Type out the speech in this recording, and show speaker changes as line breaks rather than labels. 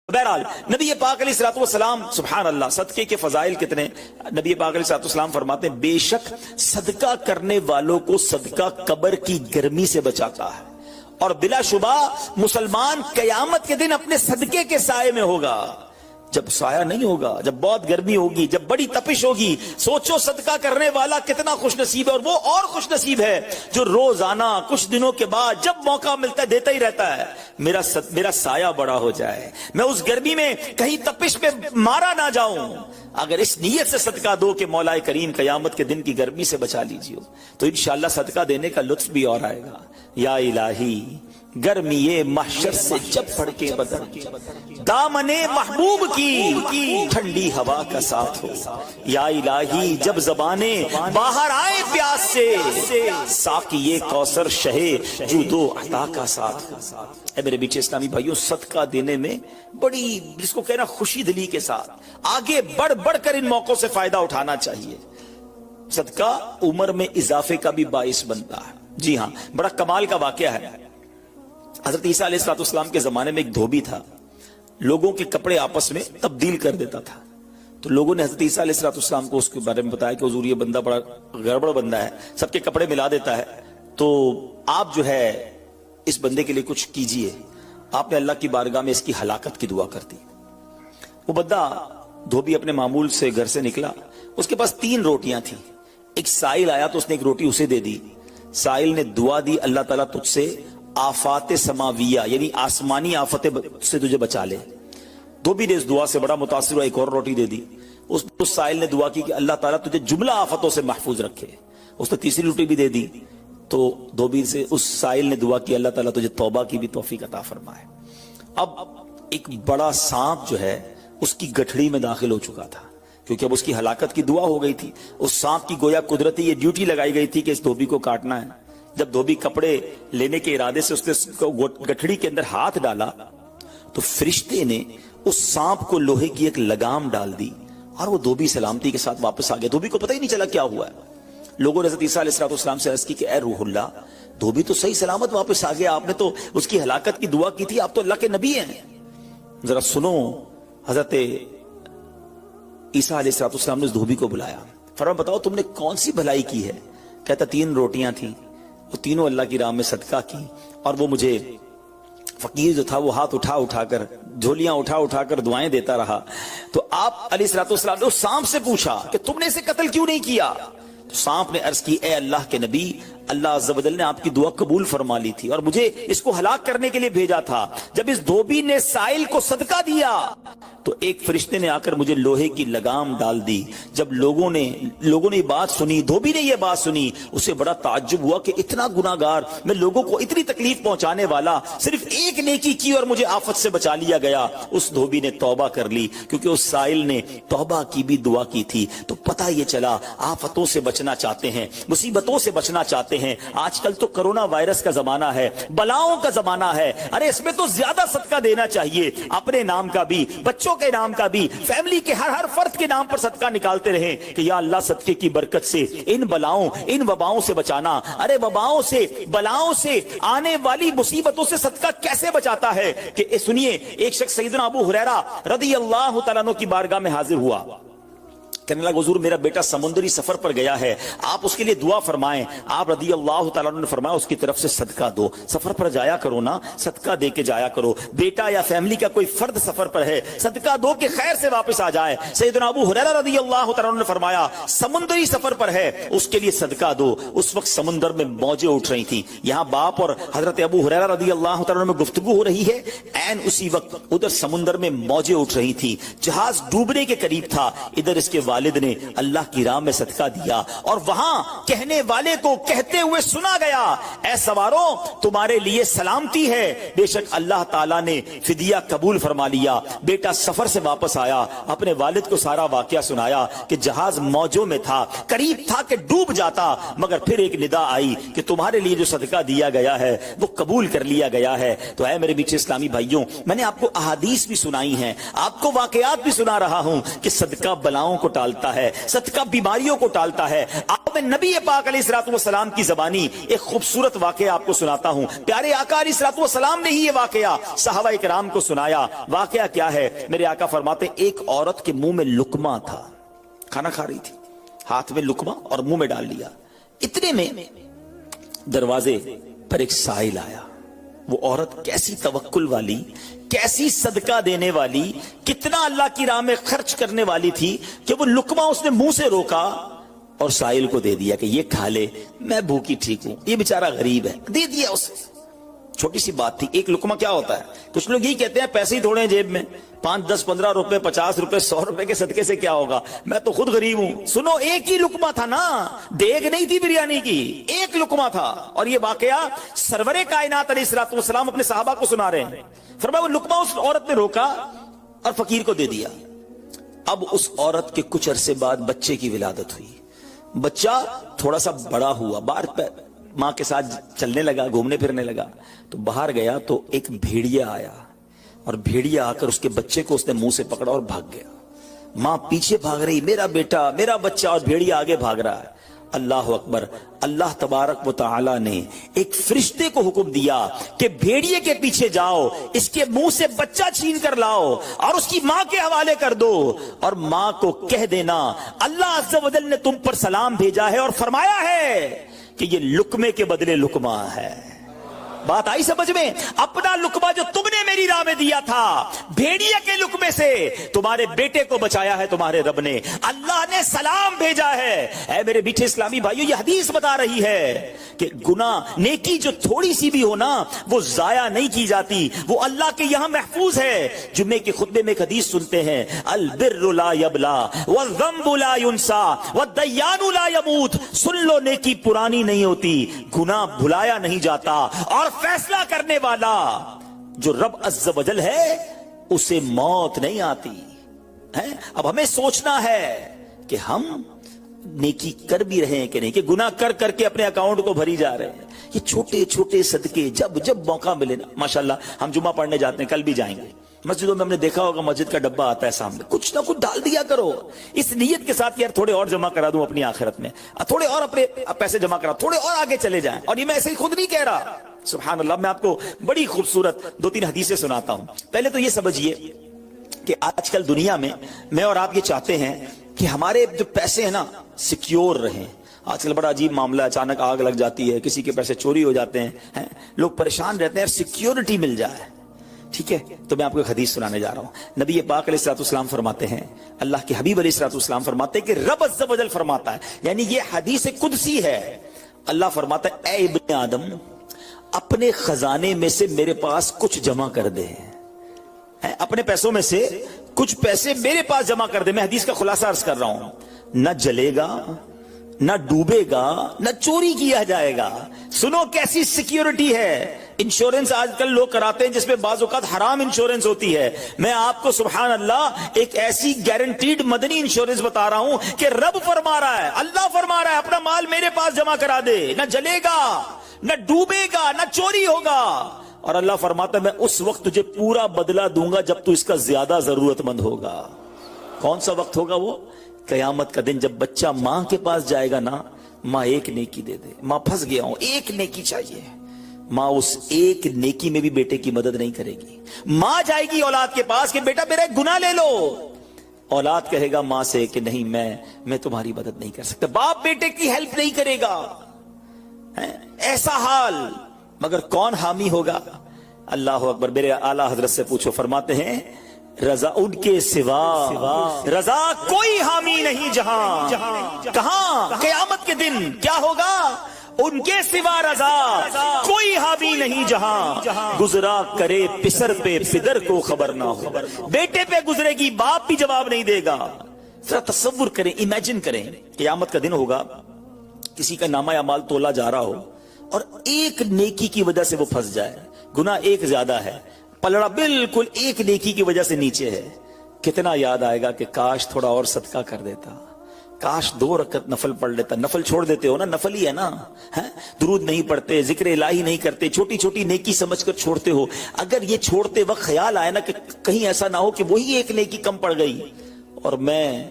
بہرحال نبی پاک علیہ الصلوۃ والسلام سبحان اللہ صدقے کے فضائل کتنے. نبی پاک علیہ الصلوۃ والسلام فرماتے ہیں بے شک صدقہ کرنے والوں کو صدقہ قبر کی گرمی سے بچاتا ہے اور بلا شبہ مسلمان قیامت کے دن اپنے صدقے کے سائے میں ہوگا. جب سایہ نہیں ہوگا، جب بہت گرمی ہوگی، جب بڑی تپش ہوگی، سوچو صدقہ کرنے والا کتنا خوش نصیب ہے. اور وہ اور خوش نصیب ہے جو روزانہ کچھ دنوں کے بعد جب موقع ملتا ہے دیتا ہی رہتا ہے. میرا سایہ بڑا ہو جائے، میں اس گرمی میں کہیں تپش پہ مارا نہ جاؤں. اگر اس نیت سے صدقہ دو کہ مولا کریم قیامت کے دن کی گرمی سے بچا لیجیے تو انشاءاللہ صدقہ دینے کا لطف بھی اور آئے گا. یا الہی گرمی محشر سے جب پڑھ کے بدن دامن محبوب کی ٹھنڈی ہوا کا ساتھ ہو. یا الہی جب زبانیں باہر آئے پیاس سے ساقی کوثر شہے جود و عطا کا ساتھ ہو. اے میرے بیچے اسلامی بھائیوں، صدقہ دینے میں بڑی جس کو کہنا خوشی دلی کے ساتھ آگے بڑھ بڑھ کر ان موقعوں سے فائدہ اٹھانا چاہیے. صدقہ عمر میں اضافے کا بھی باعث بنتا ہے. جی ہاں، بڑا کمال کا واقعہ ہے. حضرت عیسیٰ علیہ السلام کے زمانے میں ایک دھوبی تھا، لوگوں کے کپڑے آپس میں تبدیل کر دیتا تھا. تو لوگوں نے حضرت عیسیٰ علیہ السلام کو اس کے بارے میں بتایا کہ حضور یہ بندہ بڑا گڑبڑ بندہ ہے، سب کے کپڑے ملا دیتا ہے، تو آپ جو ہے اس بندے کے لیے کچھ کیجئے. آپ نے اللہ کی بارگاہ میں اس کی ہلاکت کی دعا کر دی. وہ بندہ دھوبی اپنے معمول سے گھر سے نکلا، اس کے پاس 3 روٹیاں تھیں. ایک سائل آیا تو اس نے ایک روٹی اسے دے دی. سائل نے دعا دی اللہ تعالیٰ تجھ سے آفات سماویہ یعنی آسمانی آفتیں سے تجھے بچا لے. دھوبی نے اس دعا سے بڑا متاثر ہوا، ایک اور روٹی دے دی. اس سائل نے دعا کی کہ اللہ تعالیٰ تجھے جملہ آفتوں سے محفوظ رکھے. اس نے تیسری روٹی بھی دے دی. تو دھوبی سے اس سائل نے دعا کی اللہ تعالیٰ تجھے توبہ کی بھی توفیق عطا فرمائے. اب ایک بڑا سانپ جو ہے اس کی گٹھڑی میں داخل ہو چکا تھا، کیونکہ اب اس کی ہلاکت کی دعا ہو گئی تھی. اس سانپ کی گویا قدرتی یہ ڈیوٹی لگائی گئی تھی کہ اس دھوبی کو کاٹنا ہے. جب دھوبی کپڑے لینے کے ارادے سے اس نے گٹھڑی کے اندر ہاتھ ڈالا تو فرشتے نے اس سانپ کو لوہے کی ایک لگام ڈال دی اور وہ دھوبی سلامتی کے ساتھ واپس آ گیا. دھوبی کو پتہ ہی نہیں چلا کیا ہوا ہے. لوگوں نے حضرت عیسیٰ علیہ السلام سے عرض کی کہ اے روح اللہ، دھوبی تو صحیح سلامت واپس آ گیا، آپ نے تو اس کی ہلاکت کی دعا کی تھی، آپ تو اللہ کے نبی ہیں. ذرا سنو. حضرت عیسیٰ علیہ السلام نے اس دھوبی کو بلایا، فرمایا بتاؤ تم نے کون سی بھلائی کی ہے؟ کہتا 3 روٹیاں تھیں، وہ تینوں اللہ کی راہ میں صدقہ کی، اور وہ مجھے فقیر جو تھا وہ ہاتھ اٹھا کر جھولیاں اٹھا کر دعائیں دیتا رہا. تو آپ علیہ السلام نے اس سانپ سے پوچھا کہ تم نے اسے قتل کیوں نہیں کیا؟ تو سانپ نے عرض کی اے اللہ کے نبی، اللہ عز و جل نے آپ کی دعا قبول فرما لی تھی اور مجھے اس کو ہلاک کرنے کے لیے بھیجا تھا. جب اس دھوبی نے سائل کو صدقہ دیا تو ایک فرشتے نے آ کر مجھے لوہے کی لگام ڈال دی. جب لوگوں نے یہ بات سنی، دھوبی نے یہ بات سنی، اسے بڑا تعجب ہوا کہ اتنا گناہگار میں، لوگوں کو اتنی تکلیف پہنچانے والا، صرف ایک نیکی کی اور مجھے آفت سے بچا لیا گیا. اس دھوبی نے توبہ کر لی کیونکہ اس سائل نے توبہ کی بھی دعا کی تھی. تو پتہ یہ چلا آفتوں سے بچنا چاہتے ہیں، مصیبتوں سے بچنا چاہتے ہیں. آج کل تو کرونا وائرس کا زمانہ ہے، بلاؤں کا زمانہ ہے. ارے اس میں تو زیادہ صدقہ دینا چاہیے، اپنے نام کا بھی، بچوں کے نام کا بھی، فیملی کے ہر فرد کے نام پر صدقہ نکالتے رہیں کہ یا اللہ صدقے کی برکت سے ان بلاؤں ان وباؤں سے بچانا. ارے وباؤں سے، بلاؤں سے، آنے والی مصیبتوں سے صدقہ کیسے بچاتا ہے کہ سنیے. ایک شخص سیدنا ابو ہریرہ رضی اللہ تعالیٰ عنہ کی بارگاہ میں حاضر ہوا، کہنے لگا حضور میرا بیٹا سمندری سفر پر گیا ہے، آپ اس کے لیے دعا فرمائیں. آپ رضی اللہ تعالیٰ عنہ نے فرمایا اس کی طرف سے صدقہ دو. سفر پر جایا کرو نا، صدقہ دے کے جایا کرو. بیٹا یا فیملی کا کوئی فرد سفر پر ہے، صدقہ دو کہ خیر سے واپس آ جائے. سیدنا ابو ہریرہ رضی اللہ تعالیٰ عنہ نے فرمایا سمندری سفر پر ہے اس کے لیے صدقہ دو. اس وقت سمندر میں موجیں اٹھ رہی تھیں. یہاں باپ اور حضرت ابو ہریرہ رضی اللہ تعالیٰ عنہ میں گفتگو ہو رہی ہے، عین اسی وقت ادھر سمندر میں موجیں اٹھ رہی تھی، جہاز ڈوبنے کے قریب تھا. ادھر اس کے والد نے اللہ کی راہ میں صدقہ دیا اور وہاں کہنے والے کو کہتے ہوئے سنا گیا اے سواروں تمہارے لیے سلامتی ہے، بے شک اللہ تعالیٰ نے فدیہ قبول فرما لیا. بیٹا سفر سے واپس آیا، اپنے والد کو سارا واقعہ سنایا کہ جہاز موجوں میں تھا، قریب تھا کہ ڈوب جاتا، مگر پھر ایک ندا آئی کہ تمہارے لیے جو صدقہ دیا گیا ہے وہ قبول کر لیا گیا ہے. تو اے میرے بیچ اسلامی بھائیوں، میں نے آپ کو احادیث بھی سنائی ہیں، آپ کو واقعات بھی سنا رہا ہوں کہ صدقہ بلاؤں کو ٹال ٹالتا ہے, صدقہ بیماریوں کو ٹالتا ہے. آپ میں نبی پاک علیہ الصلوۃ والسلام کی زبانی ایک خوبصورت واقعہ آپ کو سناتا ہوں. پیارے آقا علیہ الصلوۃ والسلام نے ہی یہ واقعہ صحابہ کرام کو سنایا. واقعہ کیا ہے؟ میرے آقا فرماتے ایک عورت کے منہ میں لقمہ تھا, کھانا کھا رہی تھی, ہاتھ میں لقمہ اور منہ میں ڈال لیا. اتنے میں دروازے پر ایک سائل آیا. وہ عورت کیسی توکل والی, کیسی صدقہ دینے والی, کتنا اللہ کی راہ میں خرچ کرنے والی تھی کہ وہ لقمہ اس نے منہ سے روکا اور سائل کو دے دیا کہ یہ کھا لے, میں بھوکی ٹھیک ہوں, یہ بیچارہ غریب ہے, دے دیا اسے. چھوٹی سی بات تھی. ایک لقمہ کیا ہوتا ہے؟ کچھ لوگ یہی کہتے ہیں پیسے ہی تھوڑے ہیں جیب میں, 5 10 15 روپے 50 روپے 100 روپے کے صدقے سے کیا ہوگا, میں تو خود غریب ہوں. سنو, ایک ہی لقمہ تھا نا, دیگ نہیں تھی بریانی کی, ایک لقمہ تھا. اور یہ واقعہ سرور کائنات علیہ الصلوۃ والسلام اپنے صحابہ کو سنا رہے ہیں. فرمایا وہ لقمہ اس عورت نے روکا اور فقیر کو دے دیا. اب اس عورت کے کچھ عرصے بعد بچے کی ولادت ہوئی. بچہ تھوڑا سا بڑا ہوا, باہر ماں کے ساتھ چلنے لگا, گھومنے پھرنے لگا. تو باہر گیا تو ایک بھیڑیا آیا, اور بھیڑیا آ کر اس کے بچے کو اس نے منہ سے پکڑا اور بھاگ گیا. ماں پیچھے بھاگ رہی, میرا بیٹا میرا بچہ, اور بھیڑیا آگے بھاگ رہا ہے. اللہ اکبر. اللہ تبارک و تعالی نے ایک فرشتے کو حکم دیا کہ بھیڑیے کے پیچھے جاؤ, اس کے منہ سے بچہ چھین کر لاؤ اور اس کی ماں کے حوالے کر دو, اور ماں کو کہہ دینا اللہ عز و جل نے تم پر سلام بھیجا ہے اور فرمایا ہے کہ یہ لقمے کے بدلے لقمہ ہے. بات آئی سمجھ میں؟ اپنا لقمہ جو تم نے میری راہ میں دیا تھا, بھیڑیا کے لقمے سے تمہارے بیٹے کو بچایا ہے تمہارے رب نے. اللہ نے سلام بھیجا ہے. اے میرے میٹھے اسلامی بھائیو, یہ حدیث بتا رہی ہے کہ گناہ نیکی جو تھوڑی سی بھی ہو نا, وہ ضائع نہیں کی جاتی, وہ اللہ کے یہاں محفوظ ہے. جمعے کے خطبے میں ایک حدیث سنتے ہیں, البر لا یبلا والذنب لا ینسا والدیان لا یموت. سن لو, نیکی پرانی نہیں ہوتی, گناہ بھلایا نہیں جاتا, اور فیصلہ کرنے والا جو رب عز و جل ہے اسے موت نہیں آتی ہے. اب ہمیں سوچنا ہے کہ ہم نیکی کر بھی رہے ہیں کہ نہیں, کہ گناہ کر کر کے اپنے اکاؤنٹ کو بھری جا رہے ہیں. یہ چھوٹے چھوٹے صدقے جب جب موقع ملے نا, ماشاءاللہ ہم جمعہ پڑھنے جاتے ہیں, کل بھی جائیں گے. مسجدوں میں ہم نے دیکھا ہوگا مسجد کا ڈبہ آتا ہے سامنے, کچھ نہ کچھ ڈال دیا کرو اس نیت کے ساتھ یار تھوڑے اور جمع کرا دوں اپنی آخرت میں, تھوڑے اور اپنے پیسے جمع کرا, تھوڑے اور آگے چلے جائیں. اور یہ میں ایسے ہی خود نہیں کہہ رہا, سبحان اللہ. میں آپ کو بڑی خوبصورت 2-3 حدیثیں سناتا ہوں. پہلے تو یہ سمجھیے کہ آج کل دنیا میں اور آپ یہ چاہتے ہیں کہ ہمارے جو پیسے ہیں نا سیکیور رہیں. آج کل بڑا عجیب معاملہ, اچانک آگ لگ جاتی ہے, کسی کے پیسے چوری ہو جاتے ہیں, لوگ پریشان رہتے ہیں, سیکیورٹی مل جائے. ٹھیک ہے, تو میں آپ کو ایک حدیث سنانے جا رہا ہوں. نبی پاک علیہ الصلوۃ والسلام فرماتے ہیں, اللہ کے حبیب علیہ الصلوۃ والسلام فرماتے ہیں کہ رب عز و جل فرماتا ہے, یعنی یہ حدیث قدسی ہے. اللہ فرماتا ہے اے ابن آدم, اپنے خزانے میں سے میرے پاس کچھ جمع کر دے, اپنے پیسوں میں سے کچھ پیسے میرے پاس جمع کر دے. میں حدیث کا خلاصہ عرض کر رہا ہوں. نہ جلے گا, نہ ڈوبے گا, نہ چوری کیا جائے گا. سنو کیسی سیکیورٹی ہے. انشورنس آج کل لوگ کراتے ہیں جس میں بعض اوقات حرام انشورنس ہوتی ہے. میں آپ کو سبحان اللہ ایک ایسی گارنٹیڈ مدنی انشورنس بتا رہا ہوں کہ رب فرما رہا ہے, اللہ فرما رہا ہے, اپنا مال میرے پاس جمع کرا دے. نہ جلے گا, نہ ڈوبے گا, نہ چوری ہوگا. اور اللہ فرماتا ہے میں اس وقت تجھے پورا بدلہ دوں گا جب تو اس کا زیادہ ضرورت مند ہوگا. کون سا وقت ہوگا وہ؟ قیامت کا دن, جب بچہ ماں کے پاس جائے گا نا, ماں ایک نیکی دے دے, ماں پھنس گیا ہوں, ایک نیکی چاہیے. ماں اس ایک نیکی میں بھی بیٹے کی مدد نہیں کرے گی. ماں جائے گی اولاد کے پاس کہ بیٹا میرا ایک گناہ لے لو. اولاد کہے گا ماں سے کہ نہیں میں تمہاری مدد نہیں کر سکتا. باپ بیٹے کی ہیلپ نہیں کرے گا. ایسا حال, مگر کون حامی ہوگا؟ اللہ اکبر. میرے اعلیٰ حضرت سے پوچھو, فرماتے ہیں رضا ان کے سوا رضا کوئی حامی نہیں جہاں. کہاں؟ قیامت کے دن کیا ہوگا؟ ان کے سوا رضا کوئی حامی نہیں جہاں. گزرا کرے پسر پہ پدر کو خبر نہ ہو. بیٹے پہ گزرے گی, باپ بھی جواب نہیں دے گا. ذرا تصور کریں, امیجن کریں, قیامت کا دن ہوگا, کسی کا نامہ اعمال تولا جا رہا ہو اور ایک نیکی کی وجہ سے وہ پھنس جائے. گناہ ایک زیادہ ہے, پلڑا بالکل ایک نیکی کی وجہ سے نیچے ہے. کتنا یاد آئے گا کہ کاش تھوڑا اور صدقہ کر دیتا, کاش 2 رکعت نفل پڑھ لیتا. نفل چھوڑ دیتے ہو نا, نفل ہی ہے نا, درود نہیں پڑھتے, ذکر الہی نہیں کرتے, چھوٹی چھوٹی نیکی سمجھ کر چھوڑتے ہو. اگر یہ چھوڑتے وقت خیال آئے نا کہ کہیں ایسا نہ ہو کہ وہی ایک نیکی کم پڑ گئی اور میں